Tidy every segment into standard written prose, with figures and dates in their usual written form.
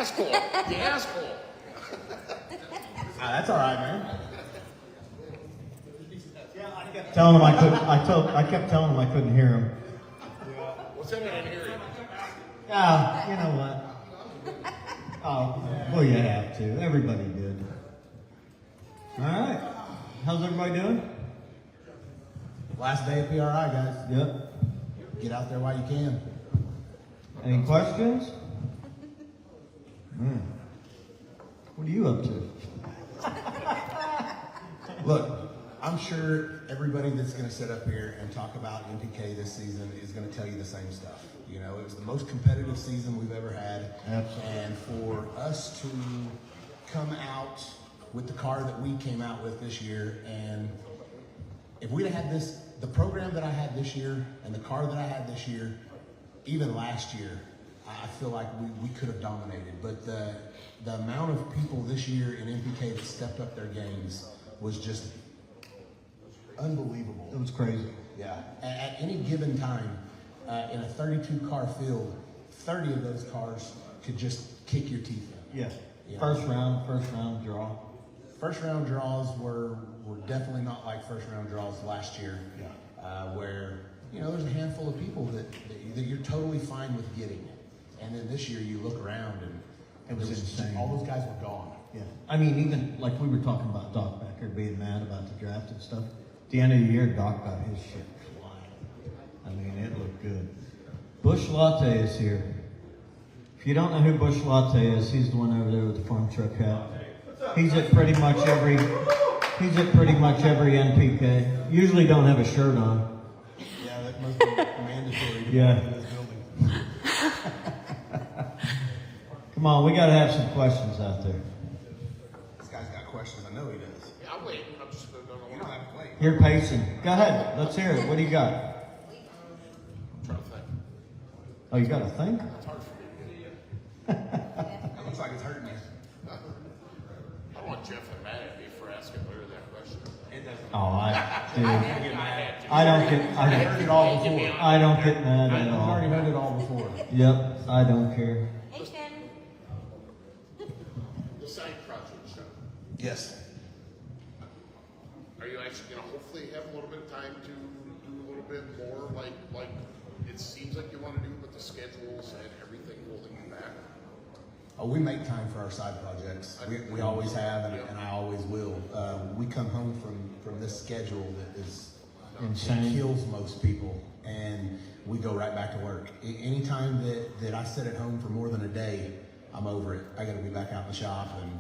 asshole. The asshole. That's all right, man. Yeah, I kept telling him I couldn't. I kept telling him I couldn't hear him. What's that? I didn't hear you. Ah, you know what? Oh, well, you have to. Everybody did. All right. How's everybody doing? Last day of PRI, guys. Yep. Get out there while you can. Any questions? What are you up to? Look, I'm sure everybody that's going to sit up here and talk about NPK this season is going to tell you the same stuff. You know, it was the most competitive season we've ever had. Absolutely. And for us to come out with the car that we came out with this year, and if we'd have had this, the program that I had this year and the car that I had this year, even last year, I feel like we could have dominated. But the amount of people this year in NPK that stepped up their games was just unbelievable. It was crazy. Yeah. At any given time, in a 32 car field, 30 of those cars could just kick your teeth in. Yeah. You know? First round draw. First round draws were definitely not like first round draws last year. Yeah. Where, you know, there's a handful of people that you're totally fine with getting. And then this year you look around and It was insane. all those guys were gone. Yeah. I mean, even like we were talking about Doc Becker being mad about the draft and stuff. At the end of the year, Doc got his shit flying. I mean, it looked good. Bush Latte is here. If you don't know who Bush Latte is, he's the one over there with the farm truck hat. He's at pretty much every NPK. Usually don't have a shirt on. Yeah, that must be mandatory to Yeah. be in this building. Come on, we got to have some questions out there. This guy's got questions. I know he does. Yeah, I'll wait. I'm just don't know. You don't have to wait. You're pacing. Go ahead. Let's hear it. What do you got? I'm trying to think. Oh, you got a thing? It's hard for me to get That looks like it's hurting you. I don't want Jeff mad at me for asking Larry that question. It doesn't. Oh, dude. I I heard it all before. I don't get mad I've at already all. heard it all before. Yep, I don't care. Hey, Ken. The side project show. Yes. Are you actually going to hopefully have a little bit of time to do a little bit more like it seems like you want to do, but the schedules and everything holding you back? Oh, we make time for our side projects. We always have, and I always will. We come home from this schedule that is Insane. It kills most people, and we go right back to work. Anytime that I sit at home for more than a day, I'm over it. I got to be back out in the shop, and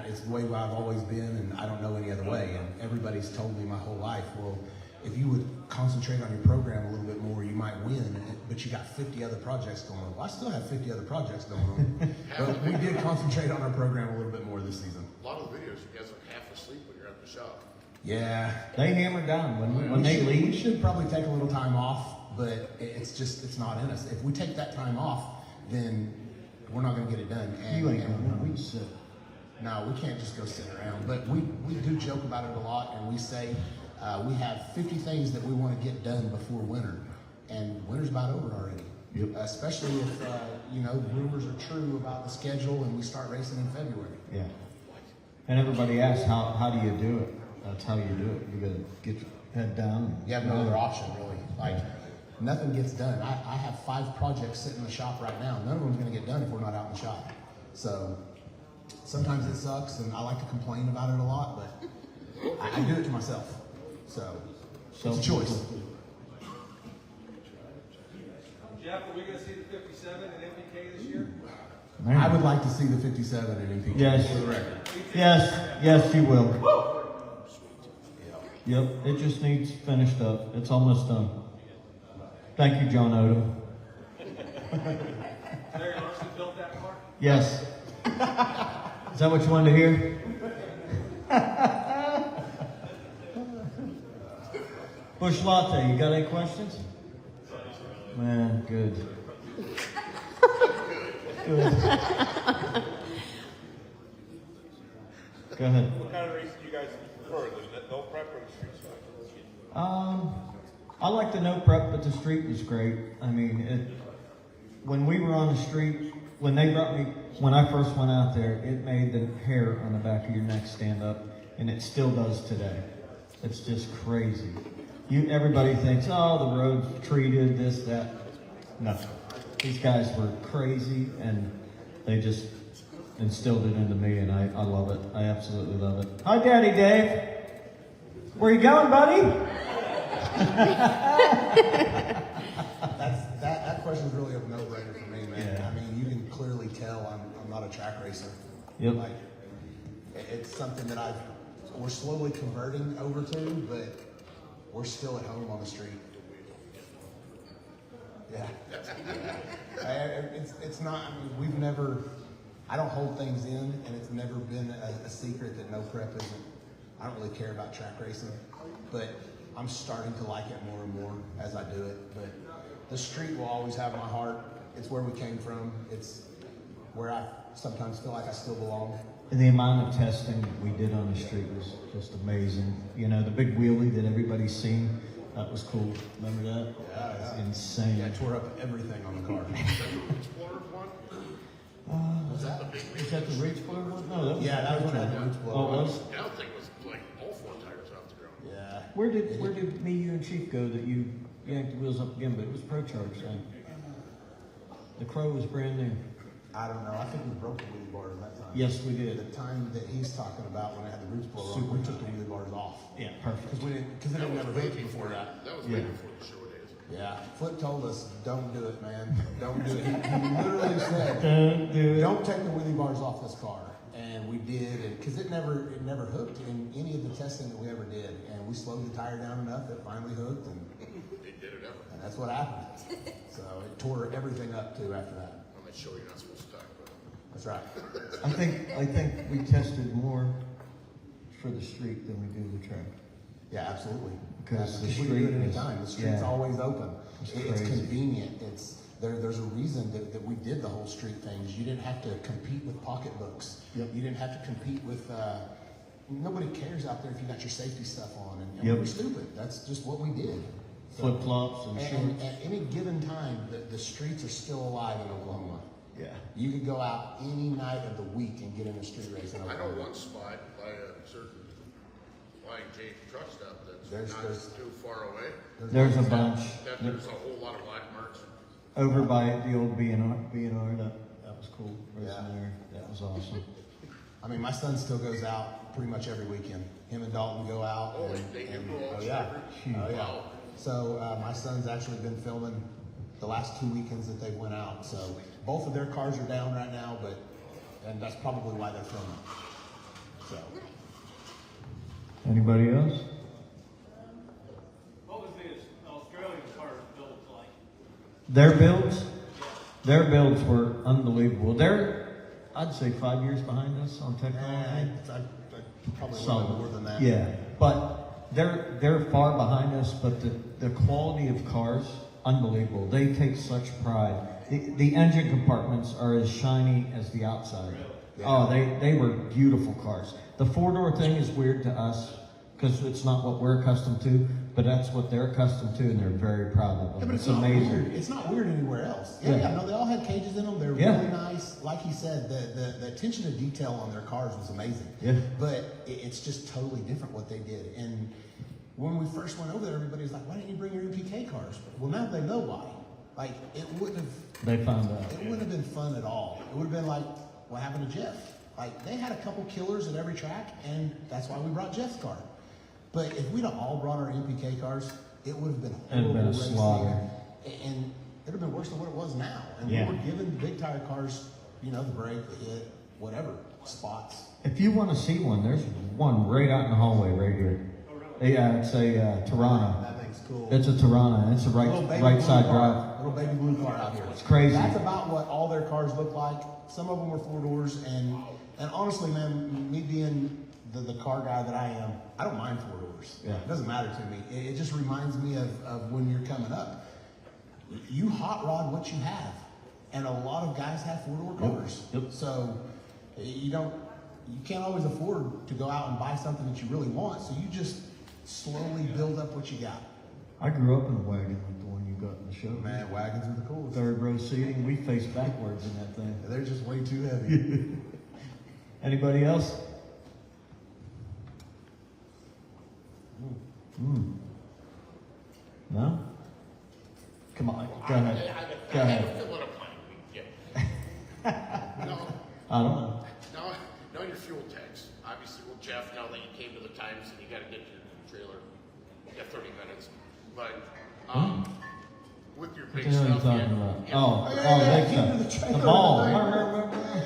it's the way I've always been, and I don't know any other way. And everybody's told me my whole life, well, if you would concentrate on your program a little bit more, you might win, but you got 50 other projects going on. Well, I still have 50 other projects going on, but we did concentrate on our program a little bit more this season. A lot of the videos, you guys are half asleep when you're at the shop. Yeah. They hammer down when they We leave. should probably take a little time off, but it's not in us. If we take that time off, then we're not going to get it done. And, You ain't and going to sit. No, we can't just go sit around. But we do joke about it a lot, and we say we have 50 things that we want to get done before winter, and winter's about over already. Yep. Especially if rumors are true about the schedule, and we start racing in February. Yeah. And everybody asks, how do you do it? That's how you do it. You got to get your head down. You have no other option, really. Like, nothing gets done. I have 5 projects sitting in the shop right now. None of them's going to get done if we're not out in the shop. So sometimes it sucks, and I like to complain about it a lot, but I do it to myself. So it's a choice. Jeff, are we going to see the 57 in MPK this year? Man. I would like to see the 57 in NPK. Yes. For the record. Yes, you will. Yep, it just needs finished up. It's almost done. Thank you, John Odom. Larry Larson built that car? Yes. Is that what you wanted to hear? Bush Latte, you got any questions? Man, good. Good. Go ahead. What kind of race do you guys prefer? The no prep or the street side? I like the no prep, but the street was great. I mean, when we were on the street, when they brought me when I first went out there, it made the hair on the back of your neck stand up, and it still does today. It's just crazy. Everybody thinks, oh, the road's treated, this, that. No. These guys were crazy, and they just instilled it into me, and I love it. I absolutely love it. Hi, Daddy Dave. Where you going, buddy? That question is really a no-brainer for me, man. Yeah. I mean, you can clearly tell I'm not a track racer. Yep. Like, it's something that we're slowly converting over to, but we're still at home on the street. Yeah. It's not, I mean, I don't hold things in, and it's never been a secret that no prep isn't. I don't really care about track racing, but I'm starting to like it more and more as I do it. But the street will always have my heart. It's where we came from. It's where I sometimes feel like I still belong. And the amount of testing that we did on the street was just amazing. You know, the big wheelie that everybody's seen, that was cool. Remember that? Yeah. It's insane. Yeah, I tore up everything on the car. Explorer one? Was that? Is that the Rage Explorer one? No, that was That was the one Rage had the roots blown. Oh, it was? Yeah, I don't think it was like all 4 tires off the ground. Yeah. Where did me, you, and Chief go that you yanked the wheels up again, but it was Pro Charge then? The Crow was brand new. I don't know. I think we broke the wheelie bars that time. Yes, we did. The time that he's talking about when I had the roots blown off, we took the wheelie bars off. Yeah, perfect. Because it had never hooked before that. That was way before the show days. Yeah. Flip told us, don't do it, man. Don't do it. He literally said, Don't do it. don't take the wheelie bars off this car. And we did, because it never hooked in any of the testing that we ever did. And we slowed the tire down enough, it finally hooked, and They did it ever. that's what happened. So it tore everything up too after that. On that show you're not supposed to talk about. That's right. I think we tested more for the street than we do the track. Yeah, absolutely. Because the we can do street it is- anytime. The street's yeah. always open. It's It's crazy. convenient. There's a reason that we did the whole street things. You didn't have to compete with pocketbooks. Yep. You didn't have to compete with. Nobody cares out there if you got your safety stuff on, and Yep. we were stupid. That's just what we did. So- Flip flops and and shorts. at any given time, the streets are still alive in Oklahoma. Yeah. You could go out any night of the week and get in a street race in I Oklahoma. know one spot by a certain Flying J truck stop that's There's- not there's- too far away. There's a bunch. That there's a whole lot of black marks. Over by the old B&R, that was cool. Racing Yeah. there. That was awesome. I mean, my son still goes out pretty much every weekend. Him and Dalton go out. Oh, they do go out Oh, yeah. Huge. Oh, yeah. Wow. So my son's actually been filming the last 2 weekends that they went out. So both of their cars are down right now, and that's probably why they're filming. So Anybody else? What was the Australian car built like? Their builds were unbelievable. They're, I'd say, 5 years behind us on technology. I probably a little Solid. bit more than that. Yeah, but they're far behind us. But the quality of cars, unbelievable. They take such pride. The engine compartments are as shiny as the outside. Yeah. Oh, they were beautiful cars. The 4-door thing is weird to us because it's not what we're accustomed to. But that's what they're accustomed to, and they're very proud of them. Yeah, but it's it's not amazing. weird. It's not weird anywhere else. Yeah. Yeah, no, they all had cages in them. They're Yeah. really nice. Like he said, the attention to detail on their cars was amazing. Yeah. But it's just totally different what they did. And when we first went over there, everybody was like, "Why didn't you bring your MPK cars?" Well, now they know why. Like it wouldn't have. They found out. It wouldn't have been fun at all. It would have been like what happened to Jeff. Like they had a couple killers at every track, and that's why we brought Jeff's car. But if we'd have all brought our MPK cars, it would have been It'd have been a horrible racing, slaughter. and it would have been worse than what it was now. And Yeah. we were giving the big tire cars, the break, the hit, whatever spots. If you want to see one, there's one right out in the hallway right here. Yeah, it's a Tirana. That thing's cool. It's a Tirana. It's a Little baby right blue side car, drive. little baby blue car out here. It's crazy. That's about what all their cars look like. Some of them were 4 doors, and honestly, man, me being the car guy that I am, I don't mind 4 doors. Yeah. It doesn't matter to me. It just reminds me of when you're coming up. You hot rod what you have, and a lot of guys have 4-door cars. Yep. So you can't always afford to go out and buy something that you really want. So you just slowly build up what you got. I grew up in a wagon like the one you got in the show. Man, wagons are the coolest. Third row seating, we face backwards in that thing. They're just way too heavy. Anybody else? No? Come on, go ahead. Go I ahead. feel what I'm planning. Yeah. No. I don't know. Now your fuel tax. Obviously, well, Jeff, now that you came to the Times and you got to get to your trailer, you got 30 minutes. But with your big What the hell are you stuff, talking about? yeah. Oh, yeah, big came to the stuff. trailer The ball.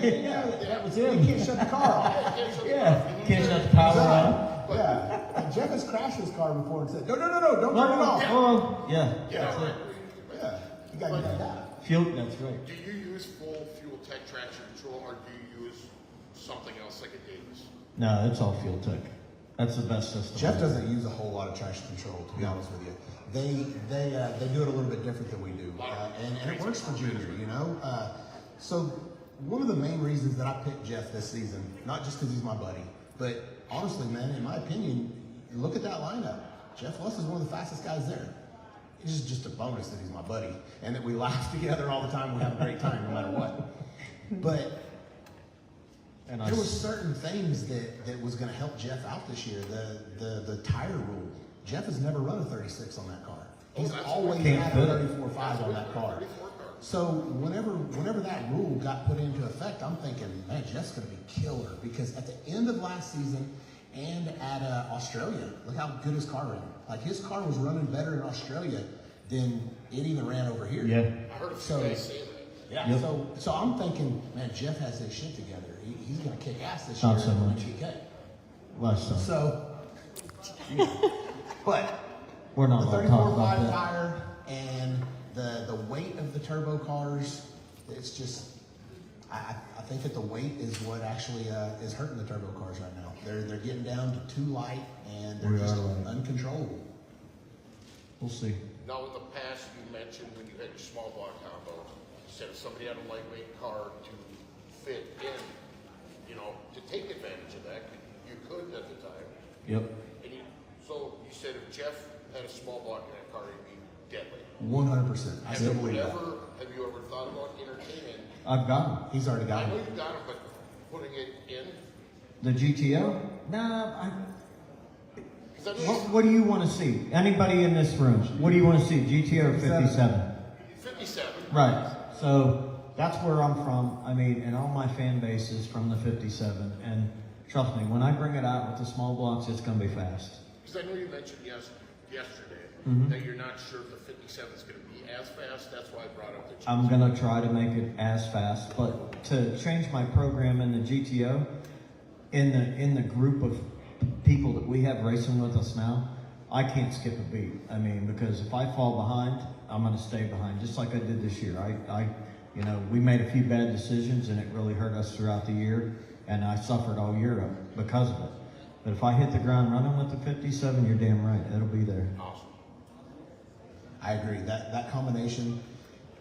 Yeah, that was him. You can't shut the car off. Yeah, can't shut the power on. Yeah. And Jeff has crashed his car before and said, no, don't turn it off. Oh, yeah. Yeah, That's right. it. Yeah. You got to get that. Fuel, that's right. Do you use full fuel tech traction control, or do you use something else like a Davis? No, it's all fuel tech. That's the best system. Jeff doesn't use a whole lot of traction control, to be honest with you. They do it a little bit different than we do, and it works for Junior, you know. So one of the main reasons that I picked Jeff this season, not just because he's my buddy, but honestly, man, in my opinion, look at that lineup. Jeff Lutz is one of the fastest guys there. It's just a bonus that he's my buddy and that we laugh together all the time. We have a great time no matter what. But And there was certain things that was going to help Jeff out this year. The tire rule. Jeff has never run a 36 on that car. He's always had a 34.5 on that car. So whenever that rule got put into effect, I'm thinking, man, Jeff's going to be killer, because at the end of last season and at Australia, look how good his car ran. Like, his car was running better in Australia than it even ran over here. Yeah. I heard a few guys say that. Yeah. Yep. So I'm thinking, man, Jeff has his shit together. He's going to kick ass this Not year so in much. NPK. Last time. So, but We're not the allowed to talk about 34.5 that. tire and the weight of the turbo cars, it's just, I think that the weight is what actually is hurting the turbo cars right now. They're getting down to too light, and they're We just are light. uncontrollable. We'll see. Now, in the past, you mentioned when you had your small block combo, you said if somebody had a lightweight car to fit in, you know, to take advantage of that, you could at the time. Yep. And so you said if Jeff had a small block in that car, he'd be deadly. 100%. I still believe that. Have you ever thought about entertaining? I've got him. He's already got I know it. you got him, but putting it in? The GTO? Nah, 'Cause I know what do you want to see? Anybody in this room? What do you want to see? GTO or 57? 57. Right. So that's where I'm from. I mean, and all my fan base is from the 57. And trust me, when I bring it out with the small blocks, it's going to be fast. Because I know you mentioned yesterday that you're not sure if the 57 is going to be as fast. That's why I brought up the GTO. I'm going to try to make it as fast. But to change my program in the GTO, in the group of people that we have racing with us now, I can't skip a beat. I mean, because if I fall behind, I'm going to stay behind, just like I did this year. You know, we made a few bad decisions, and it really hurt us throughout the year, and I suffered all year because of it. But if I hit the ground running with the 57, you're damn right, it'll be there. Awesome. I agree. That combination,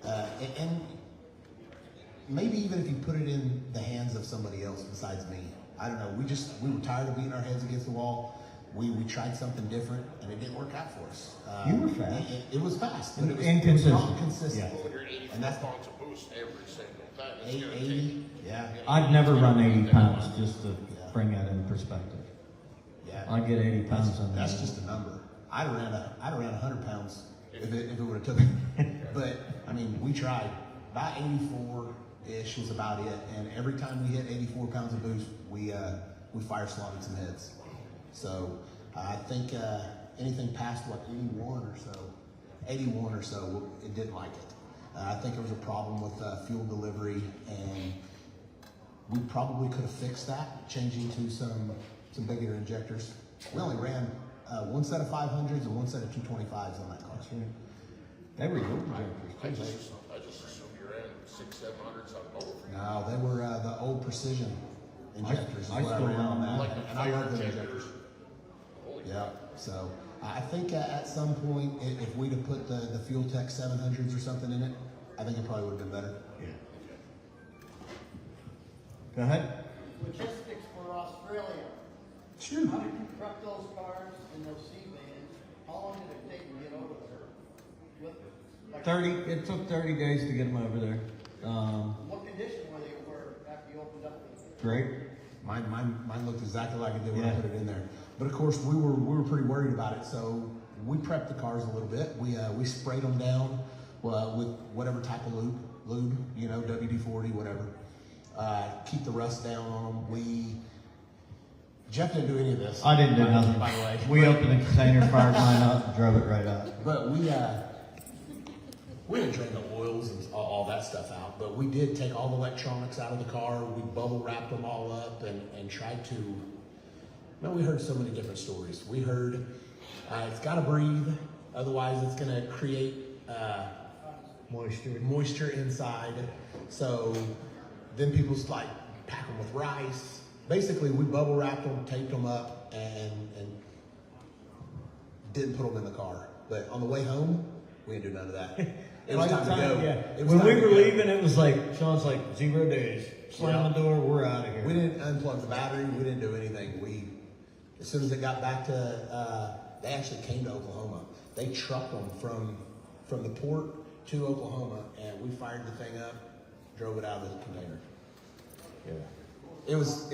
and maybe even if you put it in the hands of somebody else besides me, I don't know. We were tired of beating our heads against the wall. We tried something different, and it didn't work out for us. You were fast. It was fast, but it was Inconsistent. not consistent. Yeah. When you're 84 And that's pounds of boost every single time, it's going to 80, yeah, I'd never run 80 pounds, just to bring that in perspective. yeah. I get 80 pounds on That's that. just a number. I'd have ran 100 pounds if it would have took me. But I mean, we tried. About 84-ish was about it, and every time we hit 84 pounds of boost, we fire slotted some heads. So I think anything past 81 or so, it didn't like it. I think there was a problem with fuel delivery, and we probably could have fixed that, changing to some bigger injectors. We only ran one set of 500s and one set of 225s on that car. They were good I injectors, just assumed you ran 600-700s on both. No, they were the old precision injectors. I is what still ran on that, Like and I love them injectors. Holy Yeah. So I think at some point, if we'd have put the Fuel Tech 700s or something in it, I think it probably would have been better. Yeah. Go ahead. Logistics for Australia. Shoot. How did you prep those cars in those C vans? How long did it take to get over there? It took 30 days to get them over there. What condition were after you opened up? Great. Mine looked exactly like it did when I Yeah. put it in there. But of course, we were pretty worried about it, so we prepped the cars a little bit. We sprayed them down with whatever type of lube, you know, WD-40, whatever. Keep the rust down on them. Jeff didn't do any of this. I didn't do nothing. By the way, We opened the container, fired mine up, and drove it right out. but we didn't drain the oils and all that stuff out, but we did take all the electronics out of the car. We bubble wrapped them all up and tried to. We heard so many different stories. We heard it's got to breathe, otherwise it's going to create moisture inside. So then people like pack them with rice. Basically, we bubble wrapped them, taped them up, and didn't put them in the car. But on the way home, we didn't do none of that. It was time to go. Yeah. It was When time we to were go. leaving, it was like, Sean's like, 0 days. Slam the door, we're out of here. We didn't unplug the battery. We didn't do anything. As soon as it got back to, they actually came to Oklahoma. They trucked them from the port to Oklahoma, and we fired the thing up, drove it out of the container. Yeah. It was.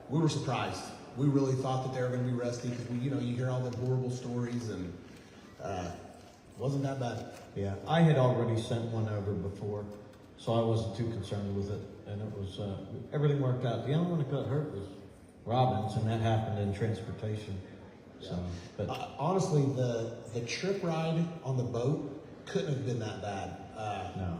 We were surprised. We really thought that they were going to be rusty because you hear all the horrible stories, and wasn't that bad. Yeah, I had already sent one over before, so I wasn't too concerned with it, and it was everything worked out. The only one that got hurt was Robbins, and that happened in transportation. So, but honestly, the trip ride on the boat couldn't have been that bad. no,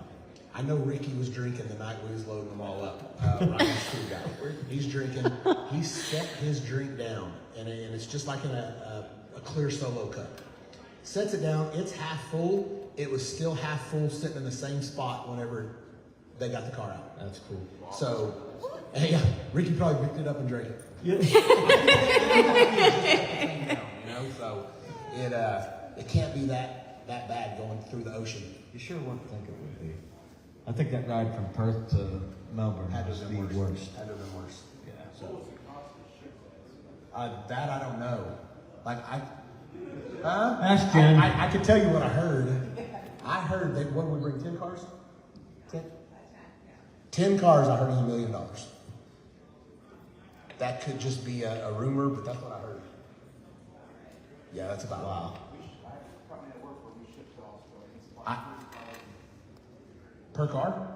I know Ricky was drinking the night we was loading them all up. Ryan's crew guy. He's drinking. He set his drink down, and it's just like in a clear solo cup. Sets it down. It's half full. It was still half full, sitting in the same spot whenever they got the car out. that's cool. So, yeah, Ricky probably picked it up and drank it. Yeah. So it can't be that bad going through the ocean. You sure wouldn't think it would be. I think that ride from Perth to Melbourne Had to was have the been worst. Had to have been worse. Yeah. So that I don't know. Like Ask Jen. I can tell you what I heard. I heard that what did we bring 10 cars? 10 cars. I heard was $1 million. That could just be a rumor, but that's what I heard. Yeah, that's about wow. Per car?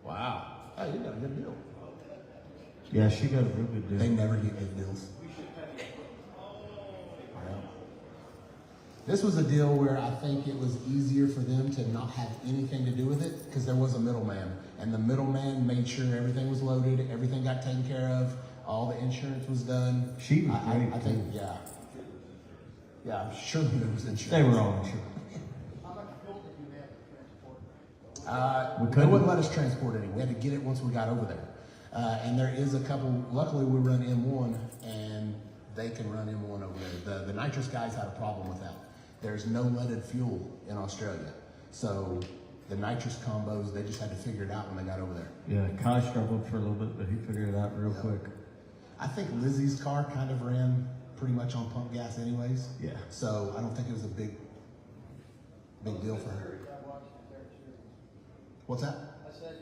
Wow. Oh, you got a good deal. Yeah, she got a real good deal. They never get good deals. This was a deal where I think it was easier for them to not have anything to do with it because there was a middleman. And the middleman made sure everything was loaded, everything got taken care of, all the insurance was done. She was I great, think, yeah. Yeah, I'm sure there was insurance. They were all insured. How much fuel did you have to transport? They wouldn't let us transport any. We had to get it once we got over there. And there is a couple, luckily we run M1 and they can run M1 over there. The nitrous guys had a problem with that. There's no leaded fuel in Australia. So the nitrous combos, they just had to figure it out when they got over there. Yeah, Kai struggled for a little bit, but he figured it out real quick. I think Lizzie's car kind of ran pretty much on pump gas anyways. Yeah. So I don't think it was a big deal for her. I watched it there too. What's that? I said,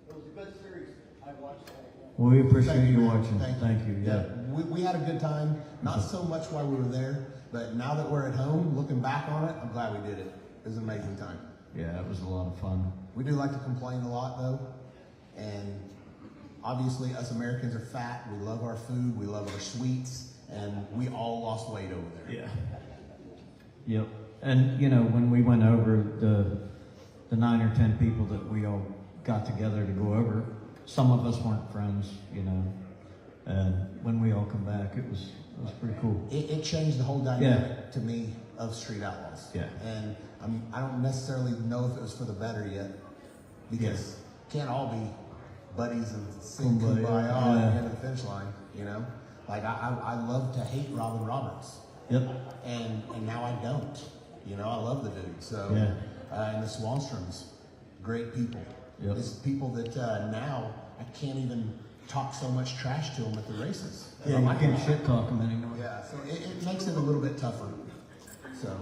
it was a good series. I watched that again. Well, we appreciate Thank you man. watching. Thank you. Yeah. We had a good time. Not so much while we were there, but now that we're at home, looking back on it, I'm glad we did it. It was an amazing time. Yeah, it was a lot of fun. We do like to complain a lot though, and obviously us Americans are fat. We love our food. We love our sweets, and we all lost weight over there. Yeah. Yep. And when we went over the 9 or 10 people that we all got together to go over, some of us weren't friends, and when we all come back, it was pretty cool. It changed the whole dynamic to me of Street Outlaws. Yeah. And I don't necessarily know if it was for the better yet, because can't all be buddies and sing kumbaya at the end of the finish line, Like I love to hate Robin Roberts. Yep. And now I don't. I love the dude. So and the Swanstroms, great people. Yep. It's people that now I can't even talk so much trash to them at the races. Yeah, you can't shit talk them anymore. Yeah, so it makes it a little bit tougher. So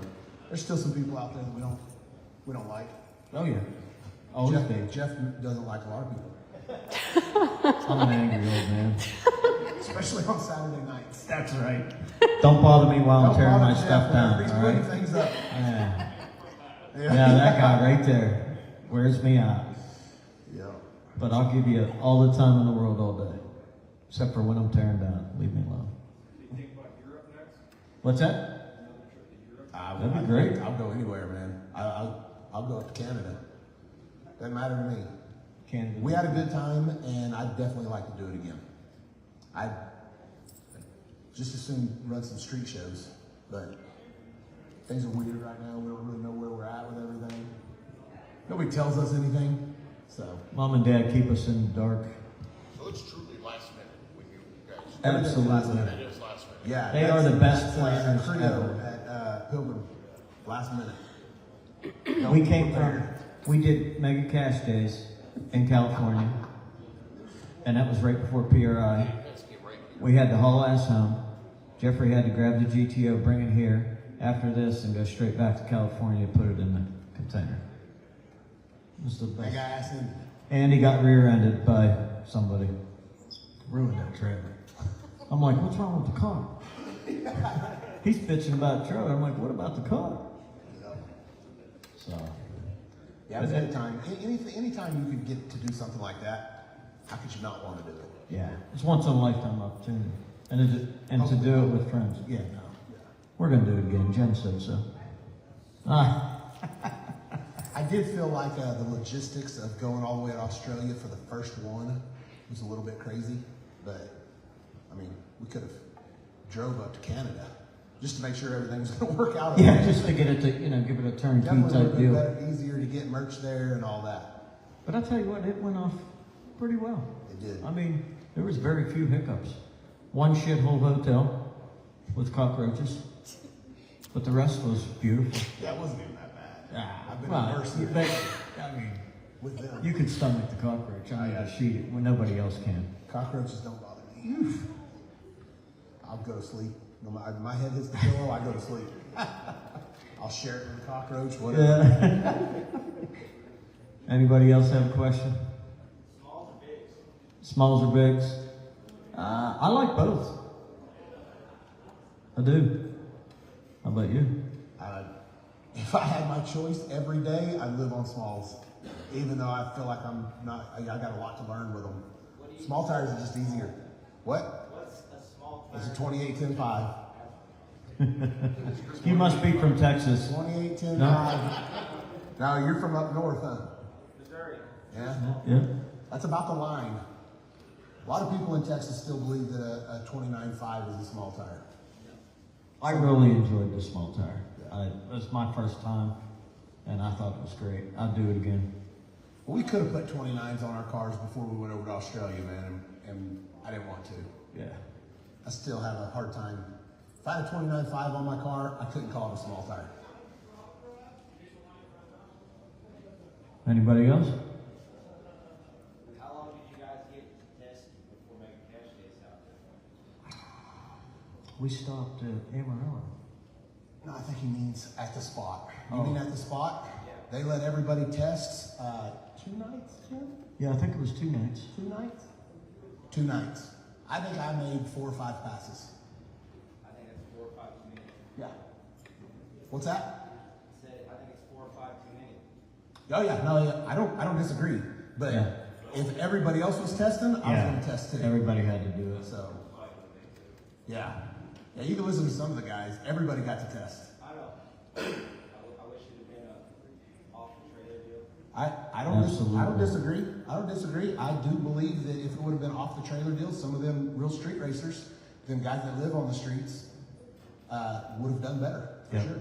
There's still some people out there that we don't like. Oh yeah. Always Jeff, be. Jeff doesn't like a lot of people, I'm an angry old man. especially on Saturday nights. That's right. Don't bother me while I'm Don't tearing bother my Jeff stuff down, whenever he's all putting right? things up. Yeah. Yeah, that guy right there wears me out. Yeah. But I'll give you all the time in the world all day. Except for when I'm tearing down. Leave me alone. Do you think about Europe next? What's that? Another trip to Europe? That'd be great. I'll go anywhere, man. I'll go up to Canada. Doesn't matter to me. Canada. We had a good time, and I'd definitely like to do it again. I'd just as soon run some street shows, but things are weird right now. We don't really know where we're at with everything. Nobody tells us anything, so. Mom and Dad keep us in the dark. So it's truly last minute when you guys. Absolutely. It is last minute. Yeah, They are the best that's, planners Creo ever. at Pilgrim, last minute. We came from, we did Mega Cash Days in California, and that was right before PRI. Let's get right here. We had to haul ass home. Jeffrey had to grab the GTO, bring it here after this, and go straight back to California, put it in the container. It was the That best. guy asked him, And he got rear-ended by somebody. Ruined that trailer. I'm like, what's wrong with the car? He's bitching about the trailer. I'm like, what about the car? So, yeah, it was a good time. Anytime you could get to do something like that, how could you not want to do it? yeah, it's once in a lifetime opportunity. And to do it with friends. Yeah, no. We're going to do it again. Jen said so. I did feel like the logistics of going all the way to Australia for the first one was a little bit crazy, but I mean, we could have drove up to Canada just to make sure everything was going to work out. Yeah, just to get it to, give it a turnkey Definitely would type have been deal. better, easier to get merch there and all that. But I tell you what, it went off pretty well. It did. I mean, there was very few hiccups. One shithole hotel with cockroaches, but the rest was beautiful. Yeah, it wasn't even that bad. I've been Well, immersed in but, it I mean, with them. you could stomach the cockroach. I mean, the sheet when nobody else can. Cockroaches don't bother me. I'll go to sleep. No, my head hits the pillow, I go to sleep. I'll share it with a cockroach, whatever. Anybody else have a question? Smalls or bigs? Smalls or bigs? I like both. I do. How about you? If I had my choice every day, I'd live on smalls. Even though I feel like I'm not, I got a lot to learn with them. Small tires are just easier. What? What's a small It's a 28-10-5. You must be from Texas. 28-10-5. No? Now you're from up north, huh? Missouri? Yeah. Yeah. That's about the line. A lot of people in Texas still believe that a 29.5 is a small tire. I really enjoyed the small tire. It was my first time, and I thought it was great. I'd do it again. Well, we could have put 29s on our cars before we went over to Australia, man, and I didn't want to. Yeah. I still have a hard time. If I had a 29.5 on my car, I couldn't call it a small tire. Anybody else? How long did you guys get to test before making cash days out there? We stopped at Amarillo. No, I think he means at the spot. You Oh. mean at the spot? Yeah. They let everybody test 2 nights, Jim? Yeah, I think it was 2 nights. 2 nights? 2 nights. I think I made 4 or 5 passes. I think that's 4 or 5 too many. Yeah. What's that? I said, I think it's 4 or 5 too many. Oh yeah, no, yeah, I don't disagree. But Yeah. if everybody else was testing, I was going to test too. Everybody had to do it. So, yeah. Yeah, you can listen to some of the guys. Everybody got to test. I know. I wish it had been a off the trailer deal. I don't Absolutely. disagree. I don't disagree. I do believe that if it would have been off the trailer deal, some of them real street racers, them guys that live on the streets, would have done better for Yep. sure.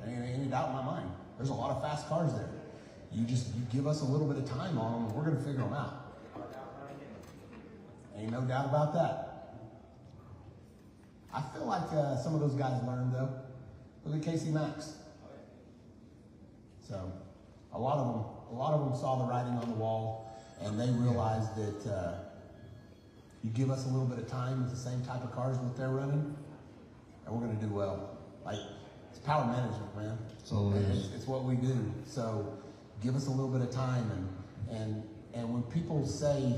Ain't any doubt in my mind. There's a lot of fast cars there. You give us a little bit of time on them, and we're going to figure them out. Ain't no doubt about that. I feel like some of those guys learned though. Look at Casey Max. So, a lot of them saw the writing on the wall, and they realized that you give us a little bit of time with the same type of cars that they're running, and we're going to do well. Like It's power management, man. That's all it is. It's what we do. So give us a little bit of time, and when people say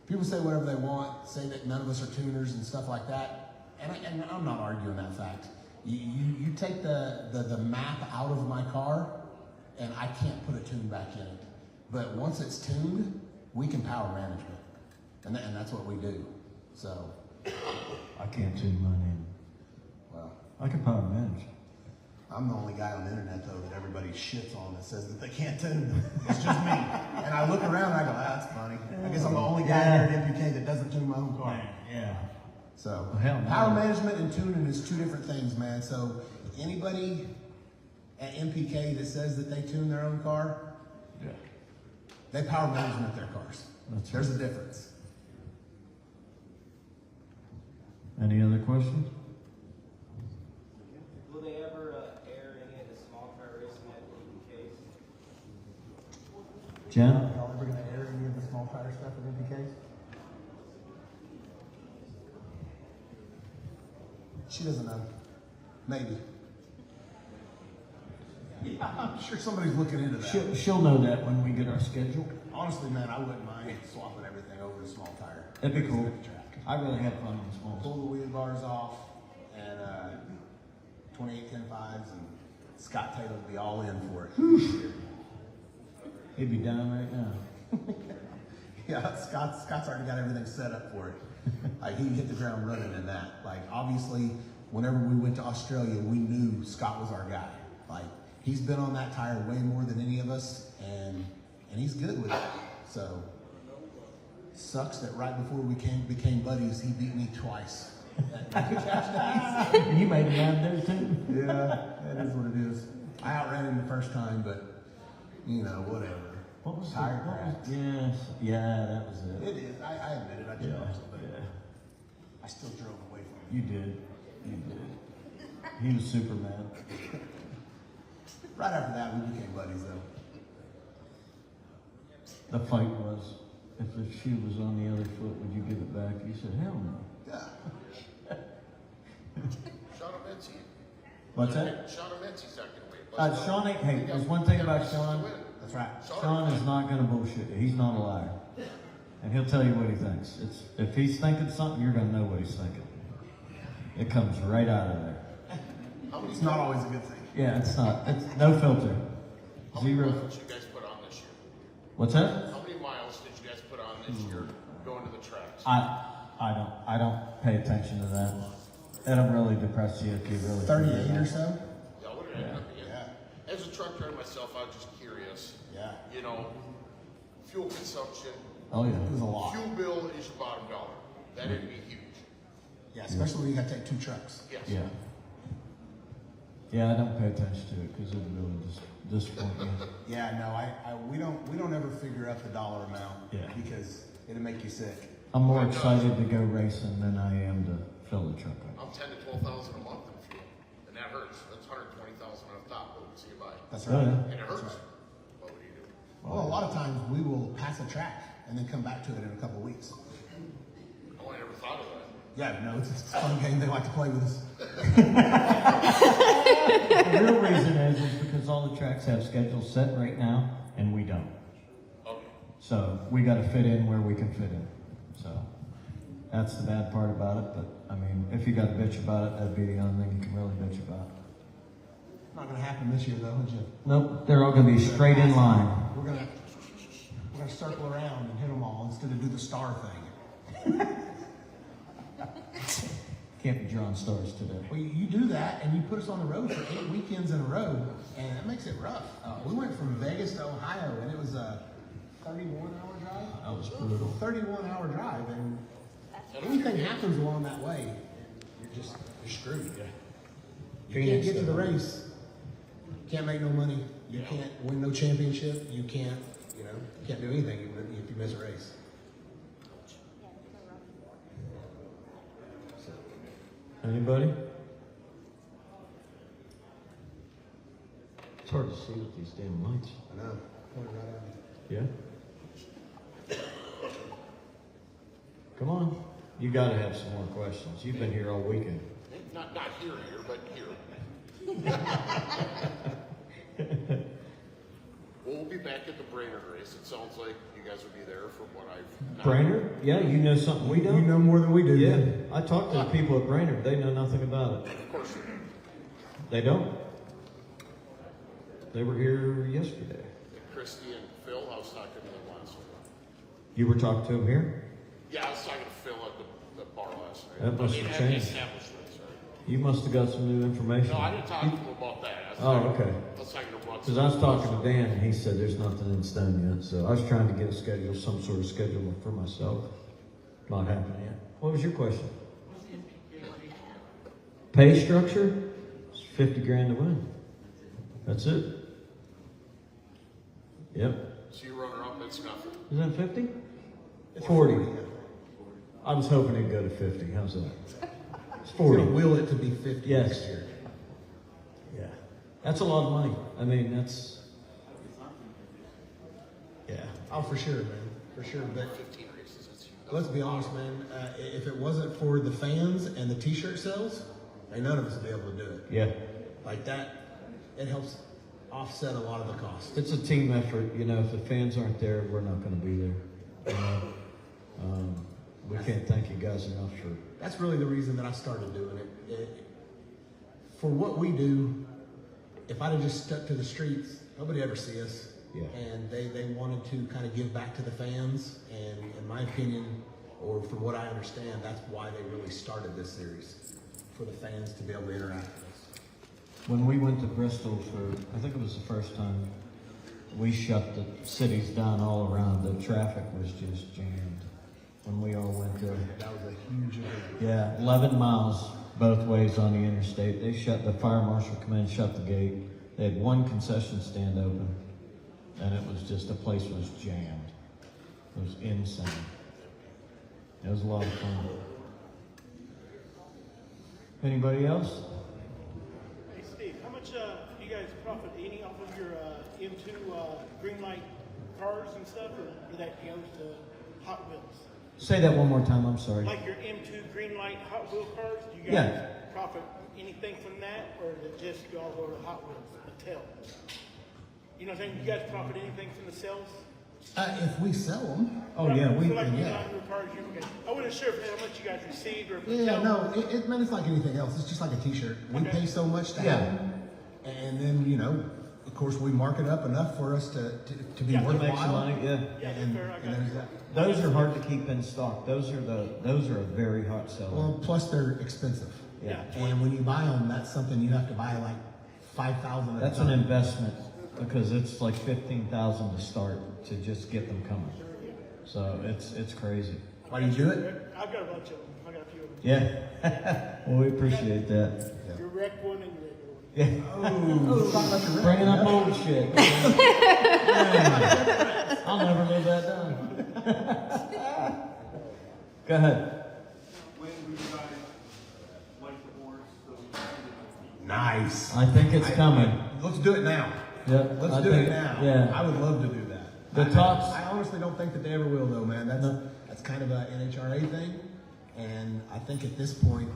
whatever they want, say that none of us are tuners and stuff like that, and I'm not arguing that fact. You take the map out of my car, and I can't put a tune back in it. But once it's tuned, we can power management, and that's what we do. So I can't tune my name. well. I can power manage. I'm the only guy on the internet, though, that everybody shits on that says that they can't tune. It's just me. And I look around and I go, that's funny. I guess I'm the only guy here at NPK that doesn't tune my own car. Yeah. So, Well, hell no. power management and tuning is two different things, man. So, anybody at NPK that says that they tune their own car, Yeah. they power management their cars. There's a difference. Any other questions? Will they ever air any of the small car racing at NPKs? Jen? Y'all ever gonna air any of the small tire stuff at NPK? She doesn't know. Maybe. I'm sure somebody's looking into that. She'll know that when we get our schedule. Honestly, man, I wouldn't mind swapping everything over to small tire. That'd be cool. At the track. I really have fun on small. Pull the wheel bars off and 28-10-5s, and Scott Taylor will be all in for it. He'd be down right now. Yeah, Scott's already got everything set up for it. Like, he hit the ground running in that. Like, obviously, whenever we went to Australia, we knew Scott was our guy. Like, he's been on that tire way more than any of us, and he's good with it. So, sucks that right before we became buddies, he beat me twice. You made him mad there too. Yeah, that is what it is. I outran him the first time, but, you know, whatever. What was Tire the, what crash. was, yes, yeah, that was it. It is. I admit it. I Yeah, jumped, but yeah. I still drove away from him. You did. You did. He was super mad. Right after that, we became buddies, though. The fight was, if the shoe was on the other foot, would you give it back? You said, hell no. Yeah. Sean Menzie. What's that? Sean Menzie's not gonna win. Sean ain't, hey, there's one thing about Sean. That's right. Sean is not gonna bullshit you. He's not a liar. And he'll tell you what he thinks. If he's thinking something, you're gonna know what he's thinking. It comes right out of there. It's not always a good thing. Yeah, it's not. It's no filter. How many Zero. miles did you guys put on this year? What's that? How many miles did you guys put on this year going to the tracks? I don't pay attention to that. That'll really depress you if you really. 38 or so? Yeah, what did it end up being? Yeah. As a truck driver myself, I was just curious. Yeah. You know, fuel consumption, Oh yeah. It was a lot. fuel bill is your bottom dollar. That'd be huge. Yeah, especially when you got to take two trucks. Yes. Yeah. Yeah, I don't pay attention to it because it really just disappoint me. Yeah, no, we don't ever figure up the dollar amount. Yeah. Because it'll make you sick. I'm more excited to go racing than I am to fill the truck up. I'm 10 to 12,000 a month in fuel, and that hurts. That's 120,000 on top. What would you buy? That's Oh, right. yeah. And it hurts. That's right. What would you do? Well, a lot of times we will pass a track and then come back to it in a couple of weeks. Oh, I never thought of that. Yeah, no, it's a fun game. They like to play with us. The real reason is because all the tracks have schedules set right now, and we don't. Okay. So we got to fit in where we can fit in. So that's the bad part about it. But I mean, if you got to bitch about it, that'd be the only thing you can really bitch about. Not going to happen this year, though, is it? Nope, they're all going to be straight in line. We're gonna circle around and hit them all instead of do the star thing. Can't be drawing stars today. Well, you do that, and you put us on the road for 8 weekends in a row, and that makes it rough. We went from Vegas to Ohio, and it was a 31-hour drive. That was brutal. 31-hour drive, and anything happens along that way, you're screwed. You can't get to the race. You can't make no money. You can't win no championship. You can't, can't do anything if you miss a race. Anybody? It's hard to see with these damn lights. I know. Pointed right at me. Yeah? Come on. You gotta have some more questions. You've been here all weekend. Not here, but here. We'll be back at the Brainerd race. It sounds like you guys will be there from what I've... Brainerd? Yeah, you know something we don't? You know more than we do. Yeah, man. I talked to the people at Brainerd. They know nothing about it. Of course you do. They don't? They were here yesterday. Christy and Phil, I was talking to them last week. You were talking to them here? Yeah, I was talking to Phil at the bar last night. That must have at changed. the establishments, right? You must have got some new information. No, I didn't talk to him about that. Okay. I was talking to Lutz. Because I was talking to Dan, and he said there's nothing in stone yet. So I was trying to get a schedule, some sort of schedule for myself. Not happening yet. What was your question? Pay structure? It's 50 grand to win. That's it. Yep. So you runner up, it's nothing. Is that 50? 40. I was hoping it'd go to 50. How's that? It's We're 40. gonna will it to be 50 Yes. next year. Yeah. That's a lot of money. I mean, that's... Yeah. Oh, for sure, man. For sure. But 15 races, that's huge. let's be honest, man. If it wasn't for the fans and the T-shirt sales, ain't none of us would be able to do it. Yeah. Like that, it helps offset a lot of the cost. It's a team effort. You know, if the fans aren't there, we're not going to be there. You know? We can't thank you guys enough for... That's really the reason that I started doing it. For what we do, if I'd have just stuck to the streets, nobody ever see us. Yeah. And they wanted to kind of give back to the fans. And in my opinion, or from what I understand, that's why they really started this series, for the fans to be able to interact with us. When we went to Bristol for, I think it was the first time, we shut the cities down all around. The traffic was just jammed when we all went there. That was a huge event. Yeah, 11 miles both ways on the interstate. They shut, the fire marshal come in, shut the gate. They had one concession stand open, and it was just, the place was jammed. It was insane. It was a lot of fun. Anybody else? Hey Steve, how much you guys profit any off of your M2 green light cars and stuff, or that goes to Hot Wheels? Say that one more time, I'm sorry. Like your M2 green light Hot Wheel cars, do you guys profit anything from that, or does it just go all over to Hot Wheels, Mattel? You know what I'm saying? You guys profit anything from the sales? If we sell them, Oh, yeah, So like you yeah. got your cars, I wasn't sure how much you guys received or if Yeah, Mattel- no, man, it's like anything else. It's just like a T-shirt. We Okay. pay so much to Yeah. have them, and then of course, we mark it up enough for us to be Yeah, to To make some worthwhile. money, yeah. Yeah, And, fair, I got and there's you. that. Those are hard to keep in stock. Those are a very hot seller. Well, plus they're expensive. Yeah. And when you buy them, that's something you have to buy like 5,000. That's an investment because it's like 15,000 to start to just get them coming. So it's crazy. Why do you do it? I've got a bunch of them. I got a few of them. Yeah. Well, we appreciate that. Your wreck one and your regular one. Yeah. Oh, talk about your Bringing up old shit. Man, I'll never live that down. Go ahead. When do you guys like the boards so we can Nice. I think it's coming. Let's do it now. Yeah. Let's I do think- it now. Yeah. I would love to do that. The tops- I honestly don't think that they ever will, though, man. That's No. that's kind of a NHRA thing, and I think at this point,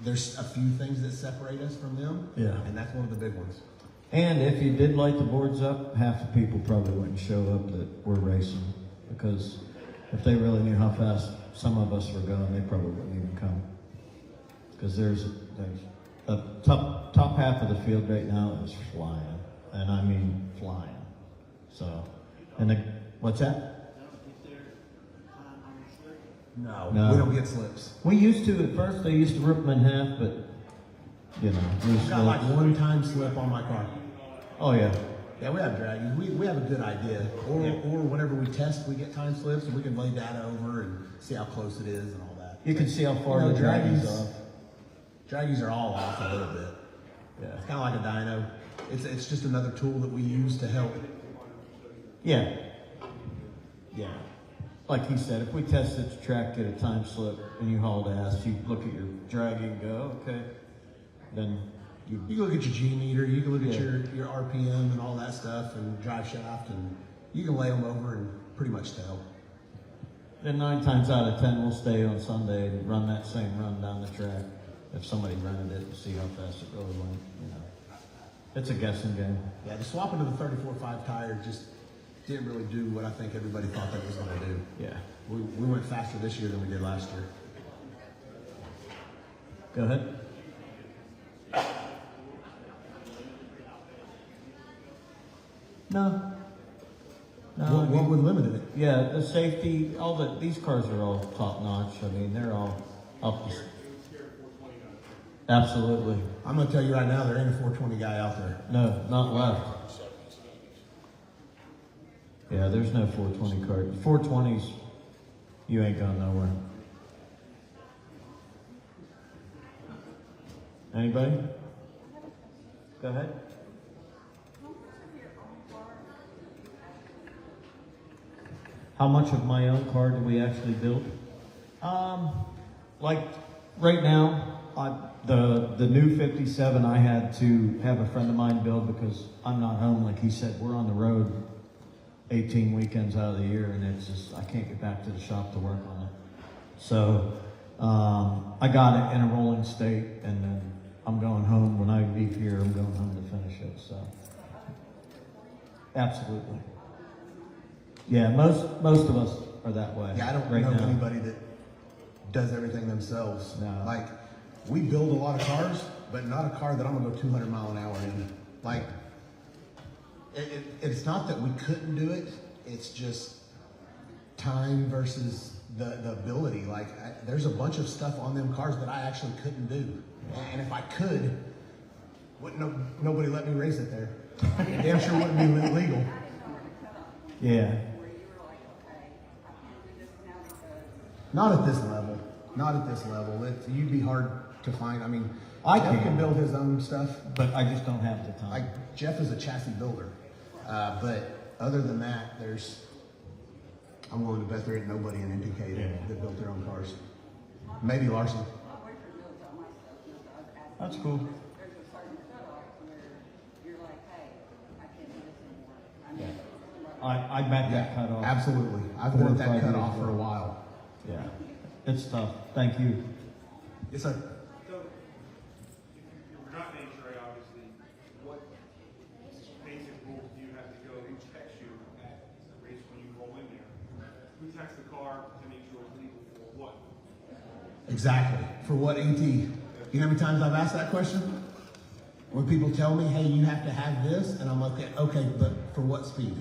there's a few things that separate us from them. Yeah. And that's one of the big ones. And if you did light the boards up, half the people probably wouldn't show up that were racing because if they really knew how fast some of us were going, they probably wouldn't even come. Because there's the top half of the field right now is flying, and I mean flying. So, what's that? No, No. we don't get slips. We used to at first. They used to rip them in half, but we I've got like slips. one time slip on my car. Oh yeah. Yeah, we have draggies. We have a good idea. Or whenever we test, we get time slips and we can lay data over and see how close it is and all that. You can see how far You know, the draggies draggies- off. Draggies are all off a little bit. Yeah. It's kind of like a dyno. It's just another tool that we use to help. Yeah. Yeah. Like he said, if we tested the track, get a time slip, and you hauled ass, you look at your draggy and go, okay, then You can look at your G meter, you can look at Yeah. your RPM and all that stuff, and drive shaft, and you can lay them over and pretty much tell. then 9 times out of 10 we'll stay on Sunday and run that same run down the track. if somebody rented it and see how fast it really went, you know. It's a guessing game. Yeah, the swapping to the 34.5 tire just didn't really do what I think everybody thought that was going to do. Yeah. We went faster this year than we did last year. Go ahead. No. No. What would limit it? Yeah, the safety, these cars are all top notch. I mean, they're all up. Absolutely. I'm going to tell you right now, there ain't a 420 guy out there. No, not left. Yeah, there's no 420 car. 420s, you ain't going nowhere. Anybody? Go ahead. How much of my own car do we actually build? Like right now, the new 57 I had to have a friend of mine build because I'm not home. Like he said, we're on the road 18 weekends out of the year, and it's just I can't get back to the shop to work on it. So I got it in a rolling state, and then I'm going home. When I leave here, I'm going home to finish it. So absolutely. Yeah, most of us are that way. Yeah, I don't right know now. anybody that does everything themselves. No. Like, we build a lot of cars, but not a car that I'm gonna go 200 mile an hour in. Like, it's not that we couldn't do it. It's just time versus the ability. Like, there's a bunch of stuff on them cars that I actually couldn't do. And if I could, nobody let me race it there. Damn sure wouldn't be legal. Yeah. Not at this level. Not at this level. You'd be hard to find. I mean, I Jeff can build his own stuff. But I just don't have the time. Like, Jeff is a chassis builder. But other than that, I'm willing to bet there ain't nobody in NPK that built their own cars. Maybe Larson. That's cool. There's a certain cutoff where you're like, hey, I can't do this anymore. I bet that cut off. Absolutely. I've 4 been or at that 5 cut years off for ago. a while. Yeah. It's tough. Thank you. Yes, sir. So, if you're not an HRA, obviously, what basic rules do you have to go? Who checks you at the race when you roll in there? Who checks the car to make sure it's legal for what? Exactly. For what AT? You know how many times I've asked that question? When people tell me, hey, you have to have this, and I'm like, okay, but for what speed?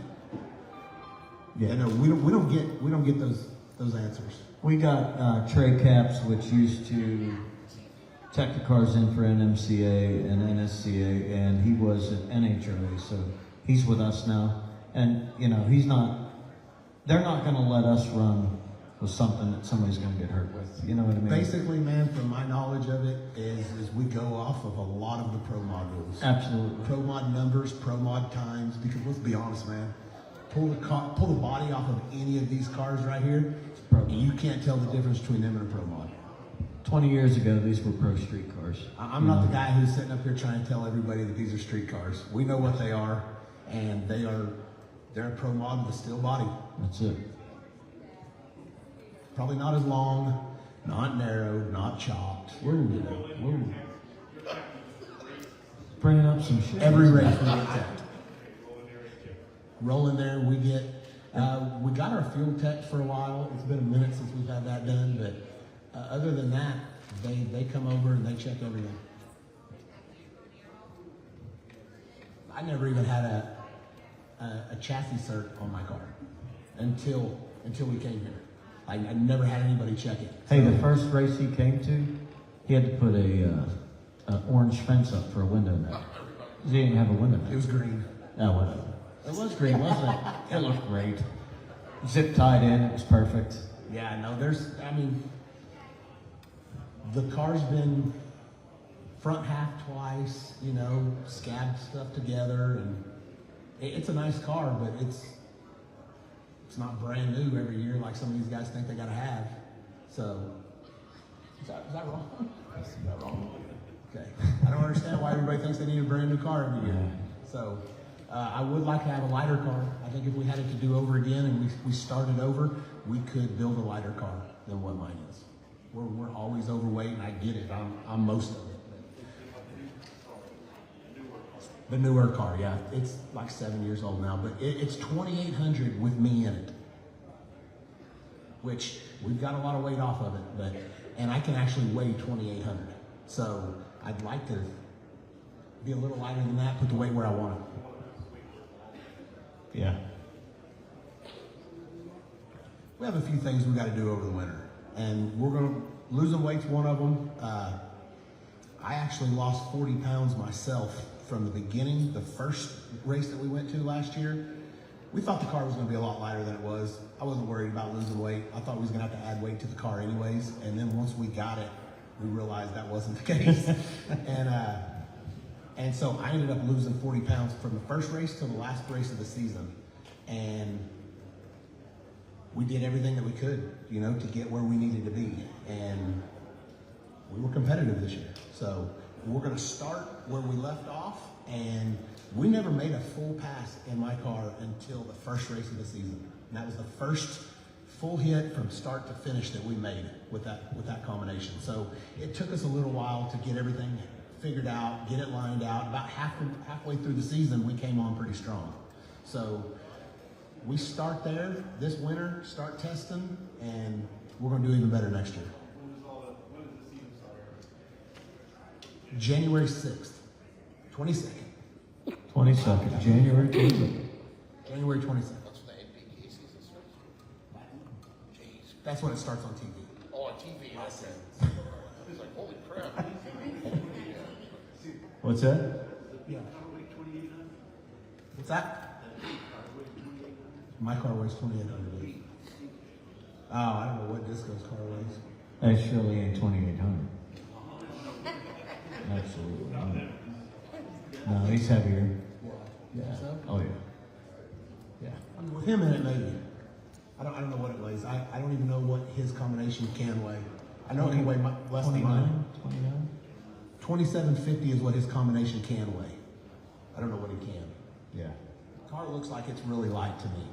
Yeah, no, we don't get those answers. We got tray caps, which used to check the cars in for NMCA and NSCA, and he was at NHRA, so he's with us now. And you know, they're not going to let us run with something that somebody's going to get hurt with. You know what I mean? Basically, man, from my knowledge of it, is we go off of a lot of the pro mod rules. Absolutely. Pro mod numbers, pro mod times, because let's be honest, man. Pull the body off of any of these cars right here, and you can't tell the difference between them and a pro mod. 20 years ago, these were pro street cars. I'm not the guy who's sitting up here trying to tell everybody that these are street cars. We know what they are, and they're a pro mod with a steel body. That's it. Probably not as long, not narrow, not chopped. Whoa. Bringing up some shit. Every race we get tech. Roll in there, we get, we got our fuel tech for a while. It's been a minute since we've had that done, but other than that, they come over and they check everything. I never even had a chassis cert on my car until we came here. I never had anybody check it. Hey, the first race he came to, he had to put a orange fence up for a window now. He didn't have a window now. It was green. Oh, whatever. It was green, wasn't it? It looked great. Zip tied in, it was perfect. Yeah, no, the car's been front half twice, you know, scabbed stuff together, and it's a nice car, but it's not brand new every year like some of these guys think they gotta have. So, is that wrong? Is that wrong? Okay. I don't understand why everybody thinks they need a brand new car every year. So, I would like to have a lighter car. I think if we had it to do over again and we started over, we could build a lighter car than what mine is. we're always overweight, and I get it. I'm most of it. The newer car, yeah, it's like 7 years old now, but it's 2,800 with me in it, which we've got a lot of weight off of it, and I can actually weigh 2,800. So I'd like to be a little lighter than that, put the weight where I want it. Yeah. We have a few things we got to do over the winter, and we're going to losing weight's one of them. I actually lost 40 pounds myself from the beginning. The first race that we went to last year, we thought the car was going to be a lot lighter than it was. I wasn't worried about losing weight. I thought we was going to have to add weight to the car anyways. And then once we got it, we realized that wasn't the case. And so I ended up losing 40 pounds from the first race to the last race of the season. And we did everything that we could, you know, to get where we needed to be. And we were competitive this year. So we're going to start where we left off, and we never made a full pass in my car until the first race of the season. And that was the first full hit from start to finish that we made with that combination. So it took us a little while to get everything figured out, get it lined out. About halfway through the season, we came on pretty strong. So we start there this winter, start testing, and we're going to do even better next year. When does the season start? January 6th, 22nd. 22nd, January 22nd. January 22nd. That's when the NPK season starts? Jeez. That's when it starts on TV. Oh, on TV, okay. I was like, holy crap. What's that? Yeah. What's that? My car weighs 2,800. Oh, I don't know what Disco's car weighs. That surely ain't 2,800. Absolutely not. No, he's heavier. Yeah. Oh yeah. Yeah. I mean, with him in it, maybe. I don't know what it weighs. I don't even know what his combination can weigh. I know it can weigh less than mine. 29? 2750 is what his combination can weigh. I don't know what he can. Yeah. The car looks like it's really light to me.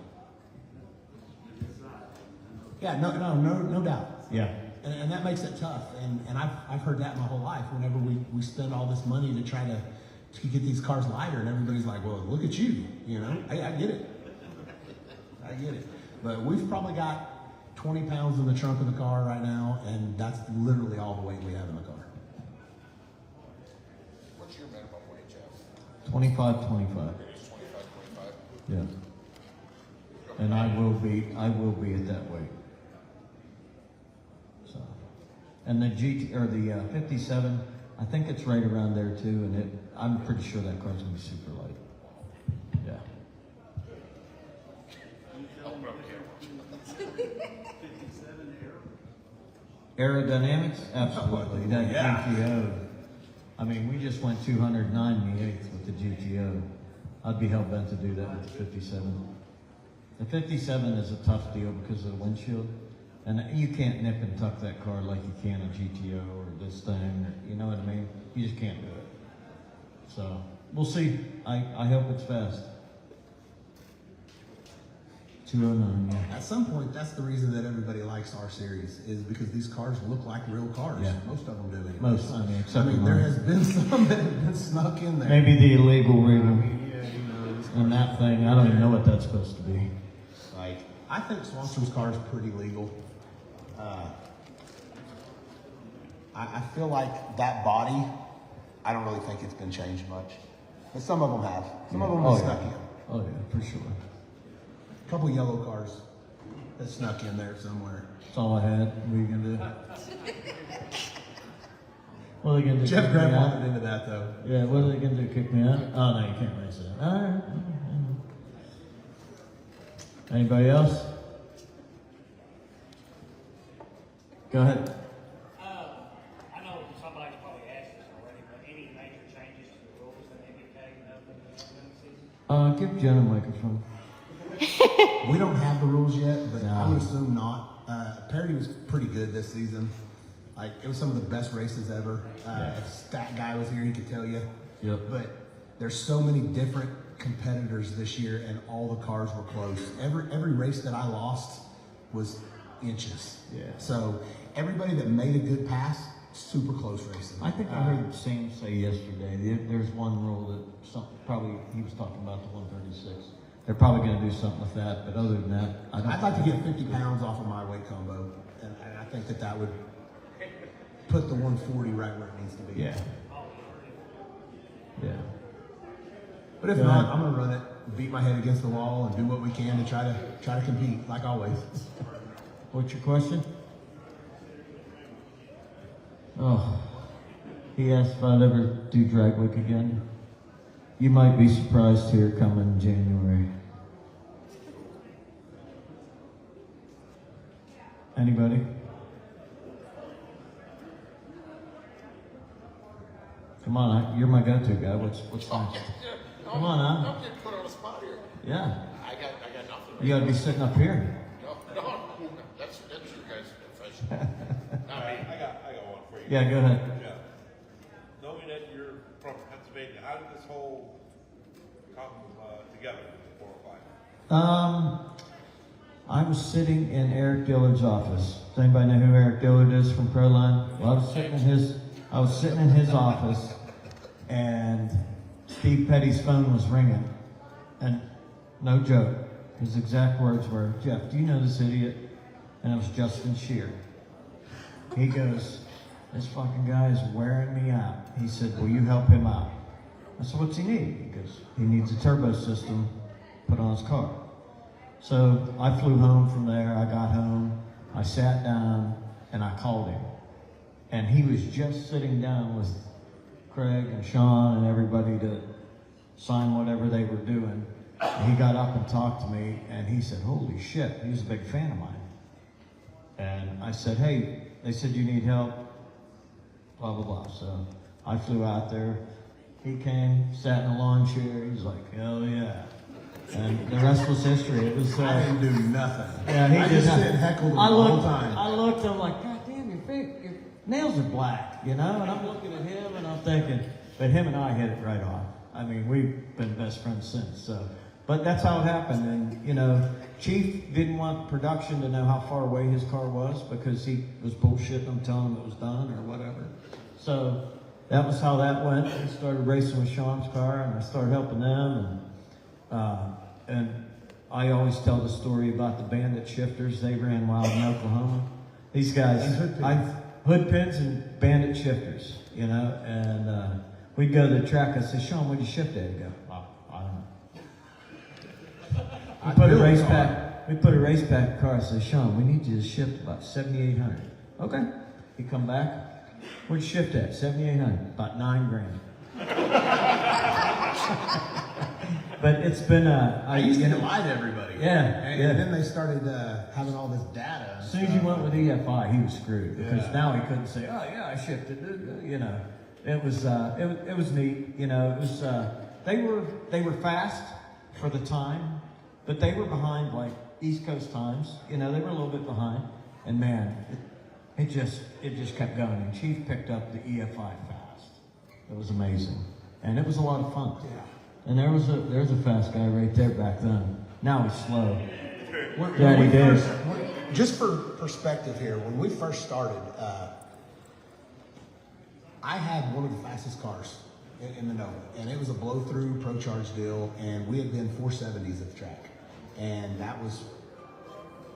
Yeah, no doubt. Yeah. And that makes it tough. And I've heard that my whole life. Whenever we spend all this money to try to get these cars lighter, and everybody's like, well, look at you. You know, I get it. I get it. But we've probably got 20 pounds in the trunk of the car right now, and that's literally all the weight we have in the car. What's your minimum weight, Jeff? 25. It is 25, 25? Yeah. And I will be at that weight. So, and the the 57, I think it's right around there too, and I'm pretty sure that car's gonna be super light. Yeah. I'll put up Aerodynamics, absolutely. That Yeah. GTO. I mean, we just went 209 with the GTO. I'd be hell bent to do that with the 57. The 57 is a tough deal because of the windshield, and you can't nip and tuck that car like you can a GTO or this thing. Or, you know what I mean? You just can't do it. So we'll see. I hope it's fast. 209. Yeah. At some point, that's the reason that everybody likes our series, is because these cars look like real cars. Yeah. Most of them do. Anyway. Most, except for there mine. has been some that have been snuck in there. Maybe the illegal wriggle. Yeah, you know, these And that thing, I don't even know what that's supposed to be. Like, I think Swanson's car is pretty legal. I feel like that body, I don't really think it's been changed much. But some of them have. Some of them have snuck in. Oh yeah, for sure. A couple yellow cars that snuck in there somewhere. That's all I had. What are you gonna do? What are they gonna do? Jeff kick me Graham out? wanted into that though. Yeah, what are they gonna do? Kick me out? Oh no, you can't race that. All right. Anybody else? Go ahead. I know somebody's probably asked this already, but any major changes to the rules in NPK Give Jen a microphone. We don't have the rules yet, but I No. would assume not. Parity was pretty good this season. Like, it was some of the best races ever. If Stat Guy was here, he could tell you. Yep. But there's so many different competitors this year, and all the cars were close. Every race that I lost was inches. Yeah. So, everybody that made a good pass, super close racing. I think I heard Sam say yesterday, there's one rule that probably, he was talking about the 136. They're probably going to do something with that, but other than that, I'd like to get 50 pounds off of my weight combo, and I think that would put the 140 right where it needs to be. Yeah. Yeah. But if not, I'm gonna run it, beat my head against the wall, and do what we can to try to compete, like always. What's your question? Oh, he asked if I'd ever do drag week again. You might be surprised here coming January. Anybody? Come on, you're my go-to guy. What's next? Come on, huh? I'm getting put on a spot here. Yeah. I got nothing. You gotta be sitting up here. No, that's your guys' profession. Not me. I got one for you. Yeah, go ahead. Yeah. Knowing that you're from Pennsylvania, how did this whole come together with the 405? I was sitting in Eric Dillard's office. Does anybody know who Eric Dillard is from Proline? Well, I was sitting in his office, and Steve Petty's phone was ringing, and no joke, his exact words were, "Jeff, do you know this idiot?" And it was Justin Shear. He goes, "This fucking guy is wearing me out." He said, "Will you help him out?" I said, "What's he need?" He goes, "He needs a turbo system put on his car." So I flew home from there. I got home, I sat down, and I called him. And he was just sitting down with Craig and Sean and everybody to sign whatever they were doing. And he got up and talked to me, and he said, "Holy shit," he was a big fan of mine. And I said, "Hey," they said, "you need help," blah, blah, blah. So I flew out there. He came, sat in a lawn chair. He was like, "Hell yeah." And the rest was history. It was. I didn't do nothing. Yeah, he I did just nothing. sit and heckled him the I whole time. looked, I'm like, "God damn, your nails are black," you know? And I'm looking at him and I'm thinking, but him and I hit it right off. I mean, we've been best friends since, so. But that's how it happened. And, you know, Chief didn't want production to know how far away his car was because he was bullshitting them, telling them it was done or whatever. So that was how that went. We started racing with Sean's car and I started helping them. And I always tell the story about the bandit shifters. They ran wild in Oklahoma. These guys, hood pins and bandit shifters, you know. And we'd go to the track. I say, "Sean, what'd you shift at?" He'd go, "I don't know." We put a race pack car. I said, "Sean, we need you to shift about 7,800. Okay. He come back. What'd you shift at? 7,800. About $9,000. But it's been I used to lie to everybody. Yeah, and then they started having all this data. As soon as you went with EFI, he was screwed because now he couldn't say, "Oh yeah, I shifted." You know, it was neat. You know, it was they were fast for the time, but they were behind like East Coast times. You know, they were a little bit behind, and man, it just kept going. And Chief picked up the EFI fast. It was amazing, and it was a lot of fun. Yeah. And there's a fast guy right there back then. Now he's slow. Just for perspective here, when we first started, I had one of the fastest cars in the Nova, and it was a blow-through Pro Charge deal, and we had been 470s at the track, and that was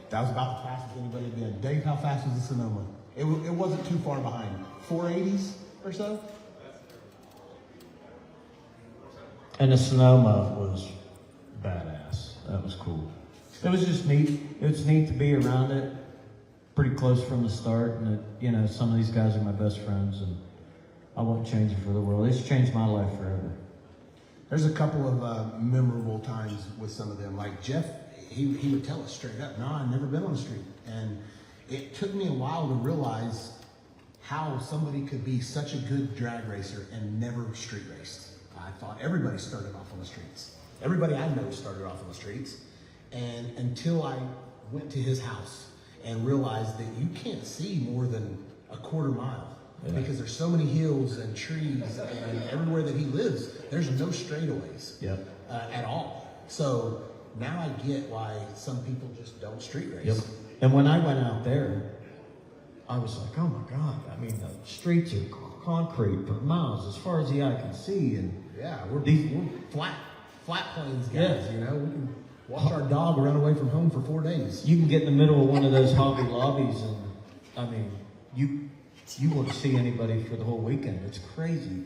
about the fastest anybody had been. Dave, how fast was the Sonoma? It wasn't too far behind. 480s or so. And the Sonoma was badass. That was cool. It was just neat. It was neat to be around it. Pretty close from the start. And, you know, some of these guys are my best friends. And I wouldn't change it for the world. It's changed my life forever. There's a couple of memorable times with some of them. Like Jeff, he would tell us straight up, "No, I've never been on the street." And it took me a while to realize how somebody could be such a good drag racer and never street raced. I thought everybody started off on the streets. Everybody I know started off on the streets. And until I went to his house and realized that you can't see more than a quarter mile because there's so many hills and trees and everywhere that he lives, there's no straightaways at all. So now I get why some people just don't street race. Yep. And when I went out there, I was like, oh my God. I mean, the streets are concrete for miles as far as the eye can see. And Yeah, we're flat plains guys, Yeah. you know. We can watch our dog run away from home for 4 days. you can get in the middle of one of those Hobby Lobbies and, I mean, you won't see anybody for the whole weekend. It's crazy.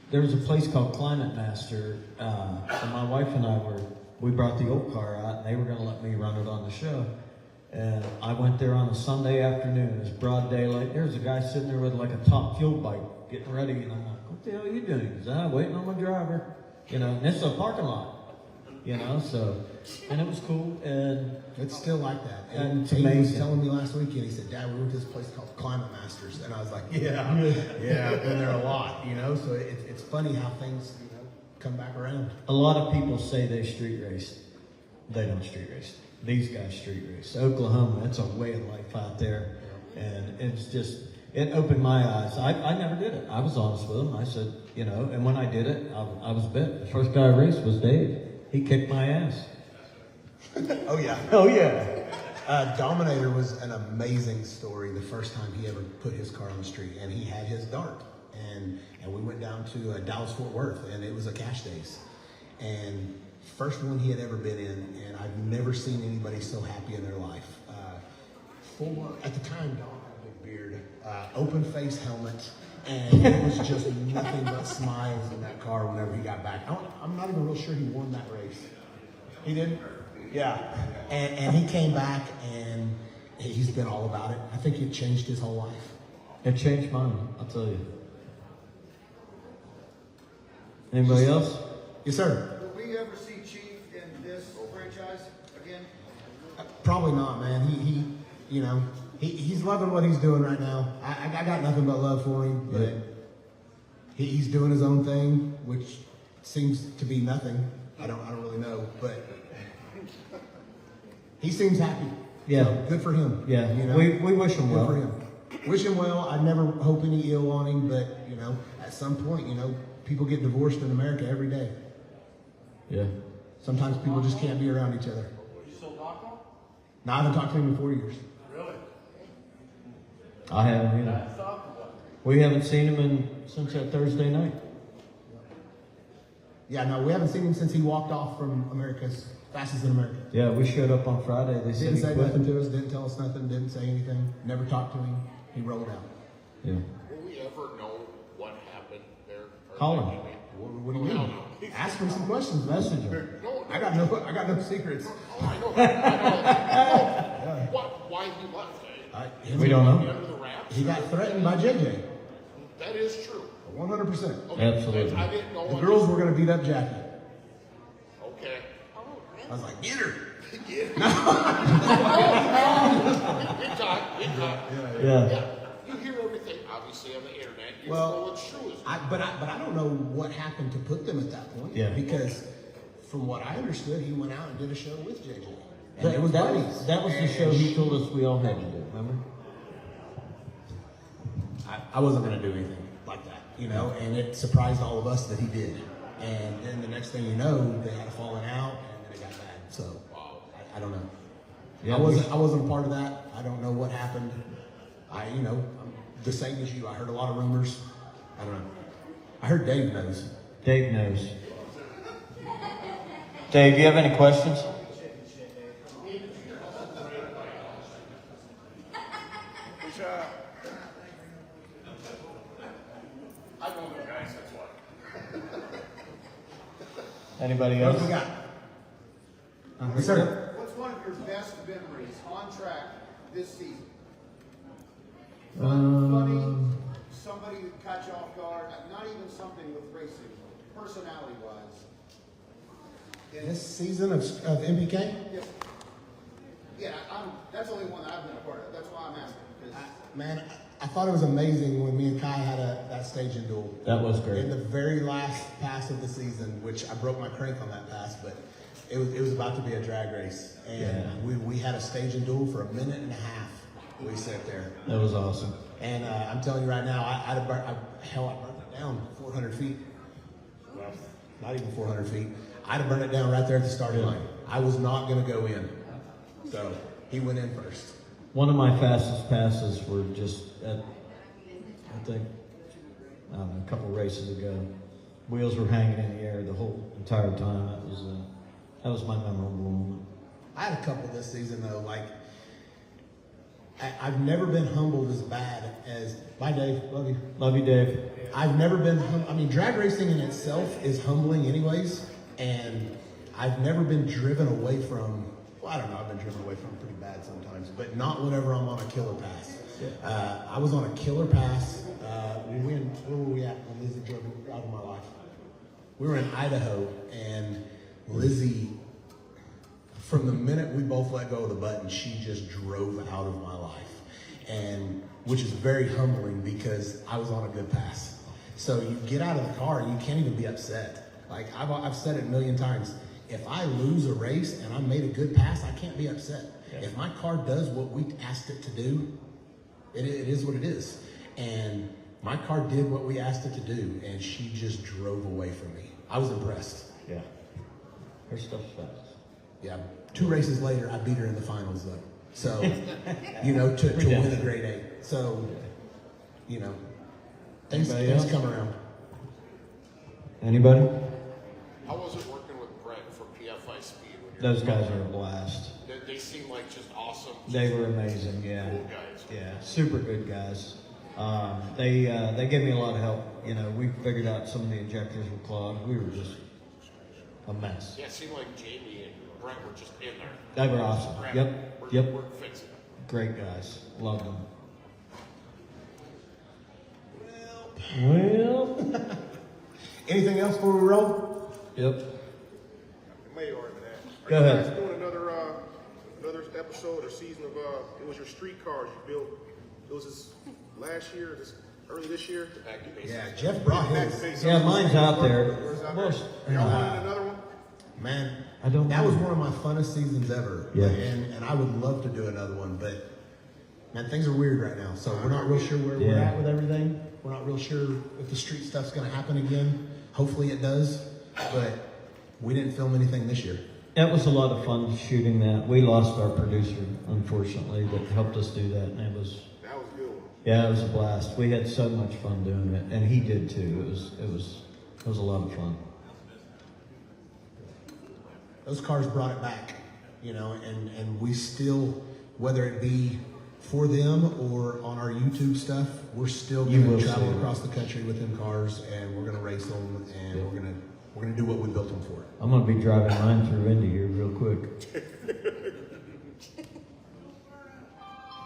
There was a place called Climate Master, and my wife and we brought the old car out, and they were going to let me run it on the show. And I went there on a Sunday afternoon. It was broad daylight. There was a guy sitting there with like a top fuel bike getting ready, and I'm like, what the hell are you doing? He's waiting on my driver. You know, and it's a parking lot. You know, so, and it was cool, and It's still like that. And it's Tate was amazing. telling me last weekend, he said, Dad, we went to this place called Climate Masters. And I was like, yeah, I've been there a lot, you know? So it's funny how things, you know, come back around. a lot of people say they street race. They don't street race. These guys street race. Oklahoma, it's a way of life out there. And it's just, it opened my eyes. I never did it. I was honest with them. I said, you know, and when I did it, I was bit. The first guy I raced was Dave. He kicked my ass. Oh, yeah. Oh, yeah. Dominator was an amazing story the first time he ever put his car on the street. And he had his dart. And we went down to Dallas-Fort Worth, and it was a cash days. And first one he had ever been in, and I've never seen anybody so happy in their life. At the time, Dom had a big beard, open face helmet, and it was just nothing but smiles in that car whenever he got back. I'm not even real sure he won that race. He did? Yeah. And he came back, and he's been all about it. I think it changed his whole life. It changed mine, I'll tell you. Anybody else? Yes, sir. Will we ever see Chief in this franchise again? Probably not, man. He you know, he's loving what he's doing right now. I got nothing but love for him, but he's doing his own thing, which seems to be nothing. I don't really know, but he seems happy. Yeah. So, good for him. Yeah. You know? We wish him Good well. for him. Wish him well. I never hope any ill on him, but you know, at some point, you know, people get divorced in America every day. Yeah. Sometimes people just can't be around each other. You still talk to him? Now, I haven't talked to him in 4 years. Really? I haven't either. We haven't seen him since that Thursday night. Yeah, no, we haven't seen him since he walked off from America's Fastest in America. Yeah, we showed up on Friday. They said Didn't he say quit. nothing to us, didn't tell us nothing, didn't say anything, never talked to him. He rolled out. Yeah. Will we ever know what happened there? Or Call like, him. I mean, What do you mean? Ask him some questions, Message him. No, I got no secrets. Oh, I know. Why he left? We don't know. Under the wraps? He got threatened by JJ. That is true. 100%. Okay, Absolutely. I didn't know. The girls were going to beat up Jackie. Okay. I was like, get her. Good talk. Good talk. Yeah. Yeah. You hear everything, obviously, on the internet. You Well, don't know what's true. But I don't know what happened to put them at that point. Yeah. Because from what I understood, he went out and did a show with JJ. And it was buddies. That was the show he told us we all had to do, remember? I wasn't going to do anything like that, you know, and it surprised all of us that he did. And then the next thing you know, they had a falling out, and then it got bad. So I don't know. Yeah, I wasn't a part of that. I don't know what happened. I'm the same as you. I heard a lot of rumors. I don't know. I heard Dave knows. Dave knows. Dave, do you have any questions? I know the guys, that's why. Anybody What else? else we got? Yes, sir. What's one of your best memories on track this season? Um, Funny, somebody who catch you off guard, not even something with racing, personality-wise. This season of NPK? Yes. Yeah, that's the only one that I've been a part of. That's why I'm asking. 'Cause Man, I thought it was amazing when me and Kai had that staging duel. That was great. In the very last pass of the season, which I broke my crank on that pass, but it was about to be a drag race. And we had a staging duel for a minute and a half. We sat there. That was awesome. And I'm telling you right now, I burned it down 400 feet. Well, not even 400 feet. I'd have burned it down right there at the starting line. I was not going to go in. So he went in first. One of my fastest passes were just at, I think, a couple races ago. Wheels were hanging in the air the whole entire time. That was my memorable moment. I had a couple this season though. Like I've never been humbled as bad as. Bye, Dave. Love you. Love you, Dave. I've never been. I mean, drag racing in itself is humbling, anyways. And I've never been driven away from. Well, I don't know. I've been driven away from pretty bad sometimes, but not whenever I'm on a killer pass. I was on a killer pass. Where were we at when Lizzie drove out of my life? We were in Idaho, and Lizzie, from the minute we both let go of the button, she just drove out of my life, and which is very humbling because I was on a good pass. So you get out of the car, and you can't even be upset. Like I've said it a million times. If I lose a race and I made a good pass, I can't be upset. Yeah. If my car does what we asked it to do, it is what it is. And my car did what we asked it to do, and she just drove away from me. I was impressed. Yeah. Her stuff's fast. Yeah. 2 races later, I beat her in the finals, though. So, you know, to win a grade 8. So, you know, things come around. Anybody? How was it working with Brett for PFI Speed? Those guys are a blast. They seem like just awesome. They were amazing, yeah. Cool guys. Yeah, super good guys. They gave me a lot of help. You know, we figured out some of the injectors were clogged. We were just a mess. Yeah, it seemed like Jamie and Brett were just in there. They were awesome. Yep. We're fixing it. Great guys. Loved them. Well. Anything else before we roll? Yep. It may already been asked. Go Are you ahead. guys doing another episode or season of it was your street cars you built? It was this last year, early this year. Back to basics. Yeah, Jeff brought his. Yeah, mine's out there. Y'all wanted another one? Man, that was one of my funnest seasons ever. Yeah. And I would love to do another one, but man, things are weird right now. So we're not real sure where we're at with everything. We're not real sure if the street stuff's going to happen again. Hopefully it does, but we didn't film anything this year. It was a lot of fun shooting that. We lost our producer, unfortunately, that helped us do that, and That was a good one. yeah, it was a blast. We had so much fun doing it, and he did too. It was a lot of fun. Those cars brought it back, you know, and we still, whether it be for them or on our YouTube stuff, we're still going to travel across the country with them cars, and we're going to race them, and we're going to do what we built them for. I'm going to be driving mine through Indy here real quick.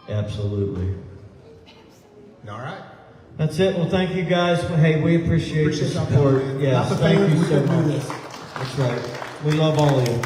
Absolutely. All right. That's it. Well, thank you guys. Hey, we appreciate your support. Yes, thank you so much. That's right. We love all of you.